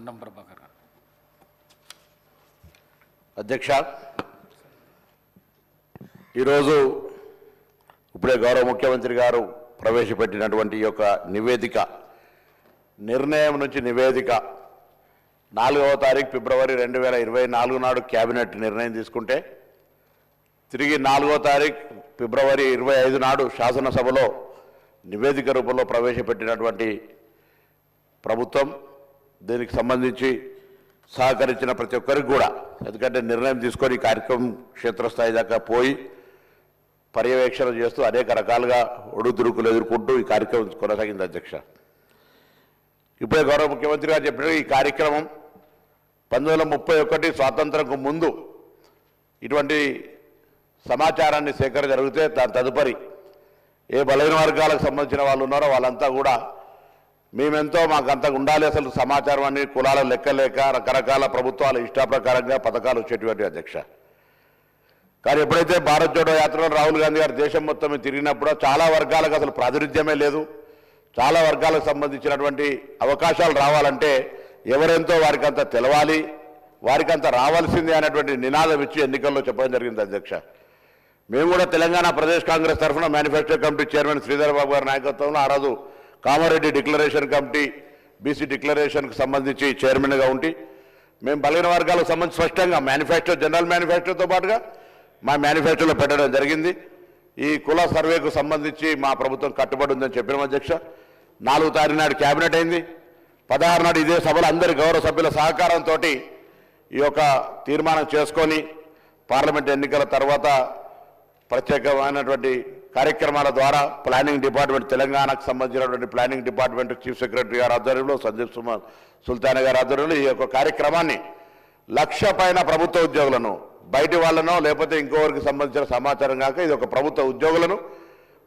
పొన్నం ప్రభాకర్ గారు. అధ్యక్ష, ఈరోజు ఇప్పుడే గౌరవ ముఖ్యమంత్రి గారు ప్రవేశపెట్టినటువంటి ఈ యొక్క నివేదిక, నిర్ణయం నుంచి నివేదిక 4వ తారీఖు ఫిబ్రవరి 2024 నాడు క్యాబినెట్ నిర్ణయం తీసుకుంటే, తిరిగి 4వ తారీఖు ఫిబ్రవరి 25 నాడు శాసనసభలో నివేదిక రూపంలో ప్రవేశపెట్టినటువంటి ప్రభుత్వం, దీనికి సంబంధించి సహకరించిన ప్రతి ఒక్కరికి కూడా, ఎందుకంటే నిర్ణయం తీసుకొని కార్యక్రమం క్షేత్రస్థాయి దాకా పోయి పర్యవేక్షణ చేస్తూ అనేక రకాలుగా ఒడుదుడుకులు ఎదుర్కొంటూ ఈ కార్యక్రమం కొనసాగింది. అధ్యక్ష, ఇప్పుడే గౌరవ ముఖ్యమంత్రి గారు చెప్పిన ఈ కార్యక్రమం 1931 స్వాతంత్రంకు ముందు ఇటువంటి సమాచారాన్ని సేకరణ జరిగితే దాని తదుపరి ఏ బలహీన వర్గాలకు సంబంధించిన వాళ్ళు ఉన్నారో వాళ్ళంతా కూడా మేమెంతో మాకంత ఉండాలి, అసలు సమాచారం అన్ని కులాల లెక్కలేక రకరకాల ప్రభుత్వాల ఇష్టాప్రకారంగా పథకాలు వచ్చేటువంటి. అధ్యక్ష, కానీ ఎప్పుడైతే భారత్ జోడో యాత్రలో రాహుల్ గాంధీ గారు దేశం మొత్తం తిరిగినప్పుడు చాలా వర్గాలకు అసలు ప్రాతినిధ్యమే లేదు, చాలా వర్గాలకు సంబంధించినటువంటి అవకాశాలు రావాలంటే ఎవరెంతో వారికంత తెలవాలి, వారికంత రావాల్సిందే అనేటువంటి నినాదం ఇచ్చి ఎన్నికల్లో చెప్పడం జరిగింది. అధ్యక్ష, మేము కూడా తెలంగాణ ప్రదేశ్ కాంగ్రెస్ తరఫున manifesto committee chairman Sridhar Babu గారి నాయకత్వంలో ఆ రోజు కామారెడ్డి డిక్లరేషన్ కమిటీ, బీసీ డిక్లరేషన్కి సంబంధించి చైర్మన్గా ఉండి మేము బలహీన వర్గాలకు సంబంధించి స్పష్టంగా మేనిఫెస్టో, జనరల్ మేనిఫెస్టోతో పాటుగా మా మేనిఫెస్టోలో పెట్టడం జరిగింది. ఈ కుల సర్వేకు సంబంధించి మా ప్రభుత్వం కట్టుబడి ఉందని చెప్పినాం. అధ్యక్ష, 4వ తారీఖు నాడు క్యాబినెట్ అయింది. 16 నాడు ఇదే సభలో అందరి గౌరవ సభ్యుల సహకారంతో ఈ యొక్క తీర్మానం చేసుకొని పార్లమెంట్ ఎన్నికల తర్వాత ప్రత్యేకమైనటువంటి కార్యక్రమాల ద్వారా ప్లానింగ్ డిపార్ట్మెంట్, తెలంగాణకు సంబంధించినటువంటి ప్లానింగ్ డిపార్ట్మెంట్ చీఫ్ సెక్రటరీ గారి ఆధ్వర్యంలో, సందీప్ సుల్తాన్ గారి ఆధ్వర్యంలో ఈ యొక్క కార్యక్రమాన్ని 1,00,000 పైన ప్రభుత్వ ఉద్యోగులను, బయటి వాళ్ళనో లేకపోతే ఇంకోవరికి సంబంధించిన సమాచారం కాక ఇది ఒక ప్రభుత్వ ఉద్యోగులను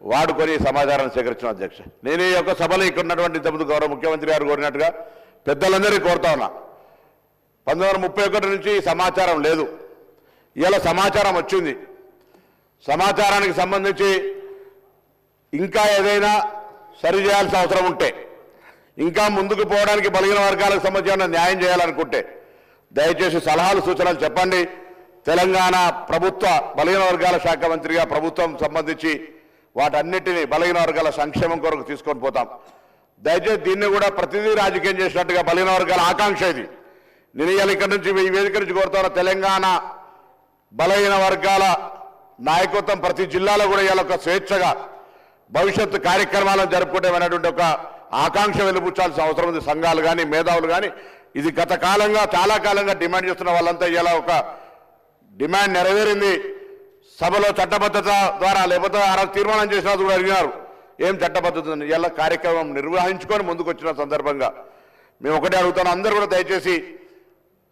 వాడుకొని సమాచారాన్ని సేకరించిన. అధ్యక్ష, నేను ఈ యొక్క సభలో ఇక్కడ ఉన్నటువంటి ఇంతకుముందు గౌరవ ముఖ్యమంత్రి గారు కోరినట్టుగా పెద్దలందరికీ కోరుతా ఉన్నా, 1931 నుంచి సమాచారం లేదు, ఇలా సమాచారం వచ్చింది. సమాచారానికి సంబంధించి ఇంకా ఏదైనా సరిచేయాల్సిన అవసరం ఉంటే, ఇంకా ముందుకు పోవడానికి బలహీన వర్గాలకు సంబంధించిన న్యాయం చేయాలనుకుంటే దయచేసి సలహాలు సూచనలు చెప్పండి. తెలంగాణ ప్రభుత్వ బలహీన వర్గాల శాఖ మంత్రిగా ప్రభుత్వం సంబంధించి వాటన్నిటినీ బలహీన వర్గాల సంక్షేమం కొరకు తీసుకొని పోతాం. దయచేసి దీన్ని కూడా ప్రతిదీ రాజకీయం చేసినట్టుగా బలహీన వర్గాల ఆకాంక్ష ఇది. నేను ఇవాళ ఇక్కడ నుంచి ఈ వేదిక నుంచి కోరుతున్న తెలంగాణ బలహీన వర్గాల నాయకత్వం ప్రతి జిల్లాలో కూడా ఇవాళ ఒక స్వేచ్ఛగా భవిష్యత్తు కార్యక్రమాలను జరుపుకుంటామనేటువంటి ఒక ఆకాంక్ష వెలుపుచ్చాల్సిన అవసరం ఉంది. సంఘాలు కానీ మేధావులు కానీ ఇది గత కాలంగా చాలా కాలంగా డిమాండ్ చేస్తున్న వాళ్ళంతా ఇలా ఒక డిమాండ్ నెరవేరింది. సభలో చట్టబద్ధత ద్వారా లేకపోతే ఆ రోజు తీర్మానం చేసినా కూడా అడిగినారు ఏం చట్టబద్ధత ఇలా కార్యక్రమం నిర్వహించుకొని ముందుకు వచ్చిన సందర్భంగా మేము ఒకటే అడుగుతాను, అందరూ కూడా దయచేసి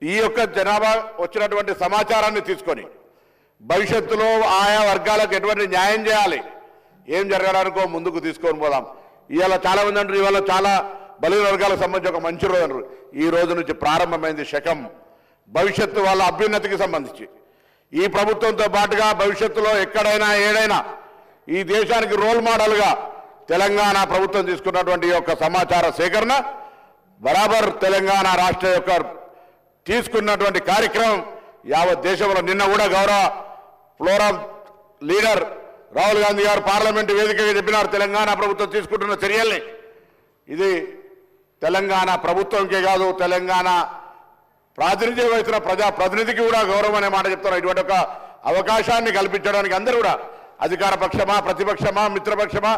ఈ యొక్క జనాభా వచ్చినటువంటి సమాచారాన్ని తీసుకొని భవిష్యత్తులో ఆయా వర్గాలకు ఎటువంటి న్యాయం చేయాలి, ఏం జరగడానికో ముందుకు తీసుకొని పోదాం. ఇవాళ చాలా మంది అంటారు ఇవాళ చాలా బలహీన వర్గాలకు సంబంధించి ఒక మంచి రోజు అంటారు. ఈ రోజు నుంచి ప్రారంభమైంది శకం భవిష్యత్తు వాళ్ళ అభ్యున్నతికి సంబంధించి. ఈ ప్రభుత్వంతో పాటుగా భవిష్యత్తులో ఎక్కడైనా ఏడైనా ఈ దేశానికి రోల్ మోడల్గా తెలంగాణ ప్రభుత్వం తీసుకున్నటువంటి యొక్క సమాచార సేకరణ బరాబర్ తెలంగాణ రాష్ట్ర యొక్క తీసుకున్నటువంటి కార్యక్రమం యావత్ దేశంలో నిన్న కూడా గౌరవ ఫ్లోరమ్ లీడర్ రాహుల్ గాంధీ గారు పార్లమెంటు వేదికగా చెప్పినారు, తెలంగాణ ప్రభుత్వం తీసుకుంటున్న చర్యల్ని ఇది తెలంగాణ ప్రభుత్వంకే కాదు తెలంగాణ ప్రాతినిధ్యం వహిస్తున్న ప్రజాప్రతినిధికి కూడా గౌరవం అనే మాట చెప్తున్నారు. ఇటువంటి ఒక అవకాశాన్ని కల్పించడానికి అందరూ కూడా అధికార పక్షమా, ప్రతిపక్షమా, మిత్రపక్షమా,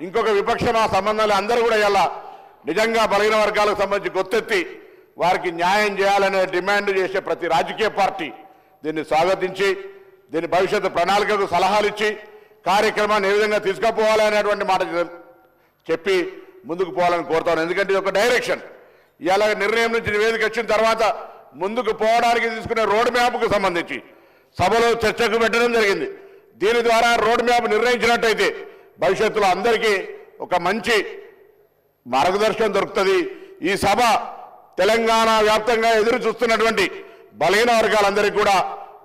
ఇంకొక విపక్షమా సంబంధాలు అందరూ కూడా ఇలా నిజంగా బలహీన వర్గాలకు సంబంధించి గొత్తెత్తి వారికి న్యాయం చేయాలనే డిమాండ్ చేసే ప్రతి రాజకీయ పార్టీ దీన్ని స్వాగతించి దీని భవిష్యత్తు ప్రణాళికకు సలహాలు ఇచ్చి కార్యక్రమాన్ని ఏ విధంగా తీసుకుపోవాలనేటువంటి మాట చెప్పి ముందుకు పోవాలని కోరుతాను. ఎందుకంటే ఇది ఒక డైరెక్షన్. ఇలా నిర్ణయం నుంచి నివేదిక వచ్చిన తర్వాత ముందుకు పోవడానికి తీసుకునే రోడ్ మ్యాప్కు సంబంధించి సభలో చర్చకు పెట్టడం జరిగింది. దీని ద్వారా రోడ్ మ్యాప్ నిర్ణయించినట్టయితే భవిష్యత్తులో అందరికీ ఒక మంచి మార్గదర్శనం దొరుకుతుంది. ఈ సభ తెలంగాణ వ్యాప్తంగా ఎదురు చూస్తున్నటువంటి బలహీన వర్గాలందరికీ కూడా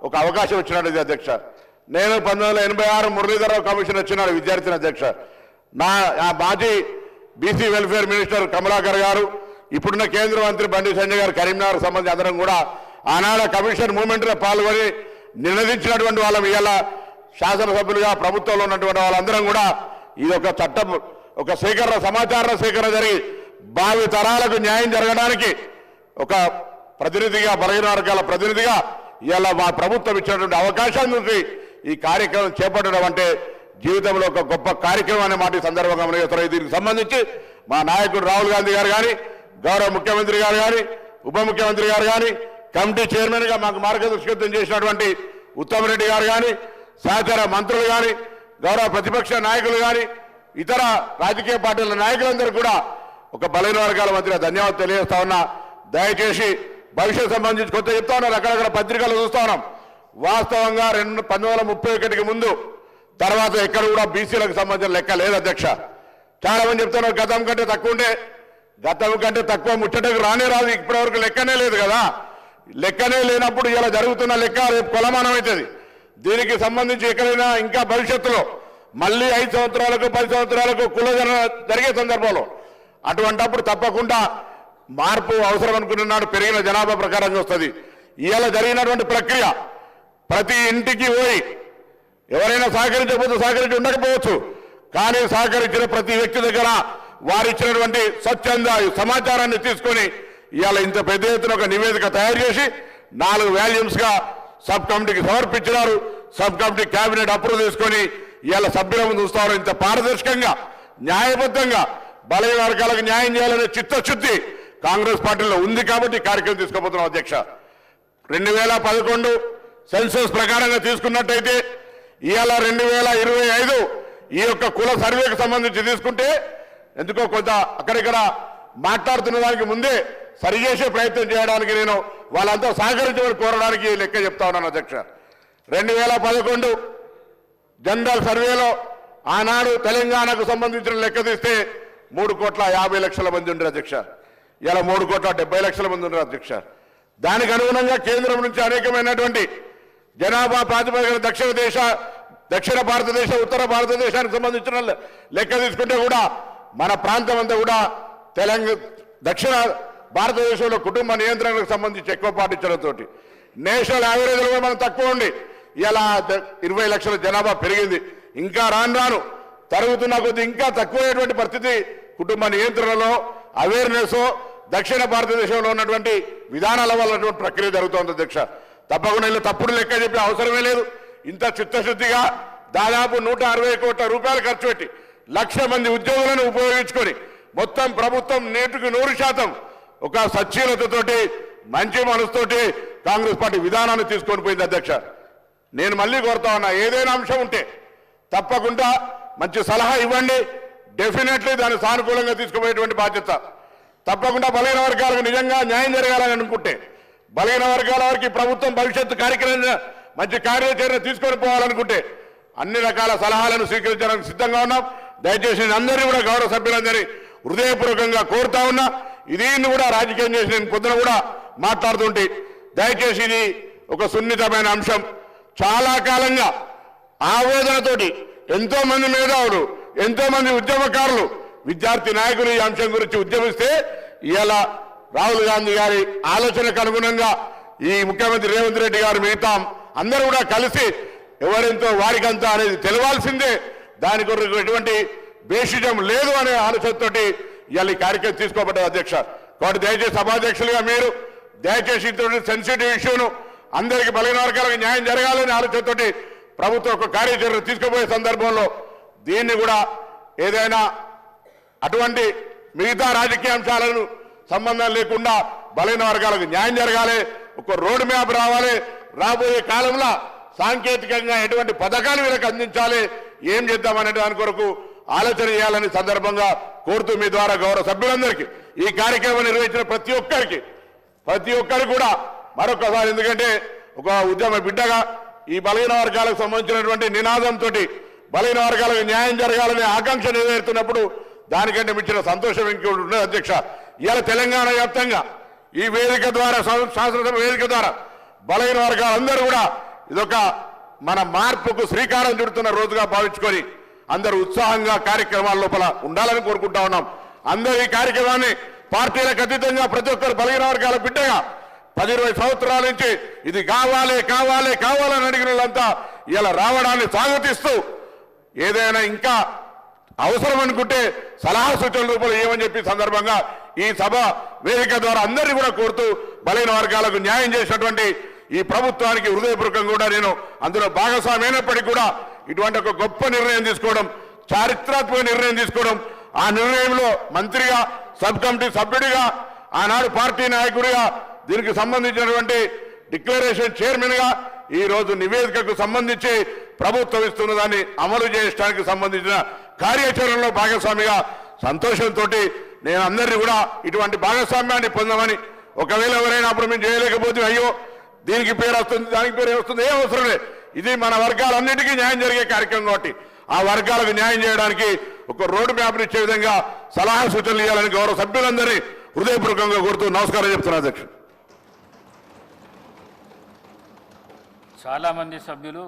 ఒక అవకాశం వచ్చినట్టు. అధ్యక్ష, నేను 1986 మురళీధరరావు కమిషన్ వచ్చినాడు విద్యార్థిని. అధ్యక్ష, నా మాజీ బీసీ వెల్ఫేర్ మినిస్టర్ కమలాకర్ గారు, ఇప్పుడున్న కేంద్ర మంత్రి బండి సంజయ్ గారు కరీంనగర్ సంబంధించి అందరం కూడా ఆనాడ కమిషన్ మూవ్మెంట్లో పాల్గొని నినదించినటువంటి వాళ్ళం ఇవాళ శాసనసభ్యులుగా ప్రభుత్వంలో ఉన్నటువంటి వాళ్ళందరం కూడా ఇది ఒక చట్టం ఒక సేకరణ సమాచార సేకరణ జరిగి భావి తరాలకు న్యాయం జరగడానికి ఒక ప్రతినిధిగా బలహీన వర్గాల ప్రతినిధిగా ఇవాళ మా ప్రభుత్వం ఇచ్చినటువంటి అవకాశం నుంచి ఈ కార్యక్రమం చేపట్టడం అంటే జీవితంలో ఒక గొప్ప కార్యక్రమం అనే మాట ఈ సందర్భంగా మనం దీనికి సంబంధించి మా నాయకుడు రాహుల్ గాంధీ గారు కానీ గౌరవ ముఖ్యమంత్రి గారు కానీ ఉప ముఖ్యమంత్రి గారు కానీ కమిటీ చైర్మన్గా మాకు మార్గదర్శకత్వం చేసినటువంటి ఉత్తమ్ రెడ్డి గారు కానీ సహచర మంత్రులు కానీ గౌరవ ప్రతిపక్ష నాయకులు కానీ ఇతర రాజకీయ పార్టీల నాయకులందరూ కూడా ఒక బలహీన వర్గాల మధ్య ధన్యవాదాలు తెలియజేస్తా ఉన్నా. దయచేసి భవిష్యత్ సంబంధించి కొత్త చెప్తా ఉన్నారు, అక్కడక్కడ పత్రికలు చూస్తా ఉన్నాం. వాస్తవంగా 1931కి ముందు తర్వాత ఎక్కడ కూడా బీసీలకు సంబంధించిన లెక్క లేదు అధ్యక్ష. చాలా మంది చెప్తున్నారు గతం కంటే తక్కువ ఉంటే, గతం కంటే తక్కువ ముచ్చటకు రానే రాదు, ఇప్పటివరకు లెక్కనే లేదు కదా. లెక్కనే లేనప్పుడు ఇలా జరుగుతున్న లెక్క రేపు కొలమానం అవుతుంది. దీనికి సంబంధించి ఎక్కడైనా ఇంకా భవిష్యత్తులో మళ్ళీ 5 సంవత్సరాలకు 10 సంవత్సరాలకు కులగణన జరిగే సందర్భంలో అటువంటప్పుడు తప్పకుండా మార్పు అవసరం అనుకున్నాడు. పెరిగిన జనాభా ప్రకారంగా వస్తుంది. ఇవాళ జరిగినటువంటి ప్రక్రియ ప్రతి ఇంటికి పోయి ఎవరైనా సహకరించకపోతే సహకరించి ఉండకపోవచ్చు, కానీ సహకరించిన ప్రతి వ్యక్తి దగ్గర వారిచ్చినటువంటి స్వచ్ఛంద సమాచారాన్ని తీసుకొని ఇవాళ ఇంత పెద్ద ఎత్తున ఒక నివేదిక తయారు చేసి 4 వాల్యూమ్స్గా సబ్ కమిటీకి సమర్పించినారు. సబ్ కమిటీ కేబినెట్ అప్రూవ్ చేసుకొని ఇవాళ సభ్యుల ముందు చూస్తారు. ఇంత పారదర్శకంగా న్యాయబద్ధంగా బలహీన వర్గాలకు న్యాయం చేయాలనే చిత్తశుద్ధి కాంగ్రెస్ పార్టీలో ఉంది కాబట్టి కార్యక్రమం తీసుకోబోతున్నాం అధ్యక్ష. 2011 సెన్సస్ ప్రకారంగా తీసుకున్నట్టయితే ఇవాళ 2025 ఈ యొక్క కుల సర్వేకి సంబంధించి తీసుకుంటే ఎందుకో కొంత అక్కడిక్కడ మాట్లాడుతున్న దానికి ముందే సరిచేసే ప్రయత్నం చేయడానికి నేను వాళ్ళంతా సహకరించమని కోరడానికి లెక్క చెప్తా ఉన్నాను అధ్యక్ష. 2011 జనరల్ సర్వేలో ఆనాడు తెలంగాణకు సంబంధించిన లెక్క తీస్తే 3,50,00,000 మంది ఉండరు అధ్యక్ష. ఇలా 3,70,00,000 మంది ఉండరు అధ్యక్ష. దానికి అనుగుణంగా కేంద్రం నుంచి అనేకమైనటువంటి జనాభా ప్రాతిపదికన దక్షిణ భారతదేశం ఉత్తర భారతదేశానికి సంబంధించిన లెక్క తీసుకుంటే కూడా మన ప్రాంతం అంతా కూడా దక్షిణ భారతదేశంలో కుటుంబ నియంత్రణకు సంబంధించి ఎక్కువ పాటించడంతో నేషనల్ యావరేజ్లో మనం తక్కువ ఉండి ఇలా 20 లక్షల జనాభా పెరిగింది. ఇంకా రాను తరుగుతున్న కొద్ది ఇంకా తక్కువైనటువంటి పరిస్థితి కుటుంబ నియంత్రణలో అవేర్నెస్ దక్షిణ భారతదేశంలో ఉన్నటువంటి విధానాల వల్ల ప్రక్రియ జరుగుతోంది అధ్యక్ష. తప్పకుండా ఇలా తప్పుడు లెక్క చెప్పే అవసరమే లేదు. ఇంత చిత్తశుద్ధిగా దాదాపు 160 కోట్ల రూపాయలు ఖర్చు పెట్టి 1,00,000 మంది ఉద్యోగులను ఉపయోగించుకొని మొత్తం ప్రభుత్వం 100% ఒక సచ్చీలతతోటి మంచి మనసుతోటి కాంగ్రెస్ పార్టీ విధానాన్ని తీసుకొని పోయింది అధ్యక్ష. నేను మళ్ళీ కోరుతా ఉన్నా, ఏదైనా అంశం ఉంటే తప్పకుండా మంచి సలహా ఇవ్వండి. డెఫినెట్లీ దాన్ని సానుకూలంగా తీసుకుపోయేటువంటి బాధ్యత తప్పకుండా బలహీన వర్గాలకు నిజంగా న్యాయం జరగాలని అనుకుంటే బలహీన వర్గాల వారికి ప్రభుత్వం భవిష్యత్తు కార్యక్రమం మంచి కార్యాచరణ తీసుకొని పోవాలనుకుంటే అన్ని రకాల సలహాలను స్వీకరించడానికి సిద్ధంగా ఉన్నాం. దయచేసి అందరినీ కూడా గౌరవ సభ్యులందరినీ హృదయపూర్వకంగా కోరుతా ఉన్నా. దీన్ని కూడా రాజకీయం చేసి నేను పొద్దున కూడా మాట్లాడుతుంటే దయచేసి ఇది ఒక సున్నితమైన అంశం. చాలా కాలంగా ఆవేదనతోటి ఎంతో మంది మేధావులు ఎంతో మంది ఉద్యమకారులు విద్యార్థి నాయకులు ఈ అంశం గురించి ఉద్యమిస్తే ఇవాళ రాహుల్ గాంధీ గారి ఆలోచనకు అనుగుణంగా ఈ ముఖ్యమంత్రి రేవంత్ రెడ్డి గారు మిగతా అందరూ కూడా కలిసి ఎవరెంతో వారికంతా అనేది తెలవాల్సిందే, దాని కొరకు ఎటువంటి బేషిజం లేదు అనే ఆలోచనతోటి ఇవాళ ఈ కార్యక్రమం తీసుకోబడ్డది అధ్యక్ష. కాబట్టి దయచేసి సభాధ్యక్షులుగా మీరు దయచేసి ఇటువంటి సెన్సిటివ్ ఇష్యూను అందరికీ బలహీన వర్గాలకు న్యాయం జరగాలనే ఆలోచనతోటి ప్రభుత్వం ఒక కార్యాచరణ తీసుకుపోయే సందర్భంలో దీన్ని కూడా ఏదైనా అటువంటి మిగతా రాజకీయ అంశాలను సంబంధం లేకుండా బలహీన వర్గాలకు న్యాయం జరగాలి, ఒక రోడ్ మ్యాప్ రావాలి, రాబోయే కాలంలో సాంకేతికంగా ఎటువంటి పథకాలు వీళ్ళకి అందించాలి, ఏం చేద్దామనే దాని కొరకు ఆలోచన చేయాలని సందర్భంగా కోరుతూ మీ ద్వారా గౌరవ సభ్యులందరికీ ఈ కార్యక్రమం నిర్వహించిన ప్రతి ఒక్కరికి కూడా మరొకసారి, ఎందుకంటే ఒక ఉద్యమ బిడ్డగా ఈ బలహీన వర్గాలకు సంబంధించినటువంటి నినాదంతో బలహీన వర్గాలకు న్యాయం జరగాలనే ఆకాంక్ష నెరవేరుతున్నప్పుడు దానికంటే మించిన సంతోషం ఇంకోటి ఉండదు అధ్యక్ష. ఇవాళ తెలంగాణ వ్యాప్తంగా ఈ వేదిక ద్వారా శాసనసభ వేదిక ద్వారా బలహీన వర్గాలందరూ కూడా ఇదొక మన మార్పుకు శ్రీకారం చుడుతున్న రోజుగా భావించుకొని అందరూ ఉత్సాహంగా కార్యక్రమాల లోపల ఉండాలని కోరుకుంటా ఉన్నాం. అందరూ ఈ కార్యక్రమాన్ని పార్టీలకు అతీతంగా ప్రతి ఒక్కరు బలహీన వర్గాల బిడ్డగా 10-20 సంవత్సరాల నుంచి ఇది కావాలి కావాలి కావాలని అడిగిన వాళ్ళంతా ఇలా రావడాన్ని స్వాగతిస్తూ ఏదైనా ఇంకా అవసరం అనుకుంటే సలహా సూచనల రూపంలో ఏమని చెప్పి సందర్భంగా ఈ సభ వేదిక ద్వారా అందరినీ కూడా కోరుతూ బలహీన వర్గాలకు న్యాయం చేసినటువంటి ఈ ప్రభుత్వానికి హృదయపూర్వకంగా కూడా నేను అందులో భాగస్వామి అయినప్పటికీ కూడా ఇటువంటి ఒక గొప్ప నిర్ణయం తీసుకోవడం, చారిత్రాత్మక నిర్ణయం తీసుకోవడం, ఆ నిర్ణయంలో మంత్రిగా, సబ్ కమిటీ సభ్యుడిగా, ఆనాడు పార్టీ నాయకుడిగా, దీనికి సంబంధించినటువంటి డిక్లరేషన్ చైర్మన్ గా ఈ రోజు నివేదికకు సంబంధించి ప్రభుత్వం ఇస్తున్న దాన్ని అమలు చేయడానికి సంబంధించిన కార్యాచరణలో భాగస్వామిగా సంతోషంతో నేను అందరినీ కూడా ఇటువంటి భాగస్వామ్యాన్ని పొందమని, ఒకవేళ ఎవరైనా అప్పుడు మేము చేయలేకపోతే అయ్యో దీనికి పేరు వస్తుంది దానికి పేరు వస్తుంది ఏ అవసరం లేదు, ఇది మన వర్గాలన్నిటికీ న్యాయం జరిగే కార్యక్రమం కాబట్టి ఆ వర్గాలకు న్యాయం చేయడానికి ఒక రోడ్ మ్యాప్ ఇచ్చే విధంగా సలహా సూచనలు ఇవ్వాలని గౌరవ సభ్యులందరినీ హృదయపూర్వకంగా కోరుతూ నమస్కారం చెప్తున్నా అధ్యక్షుడు. చాలామంది సభ్యులు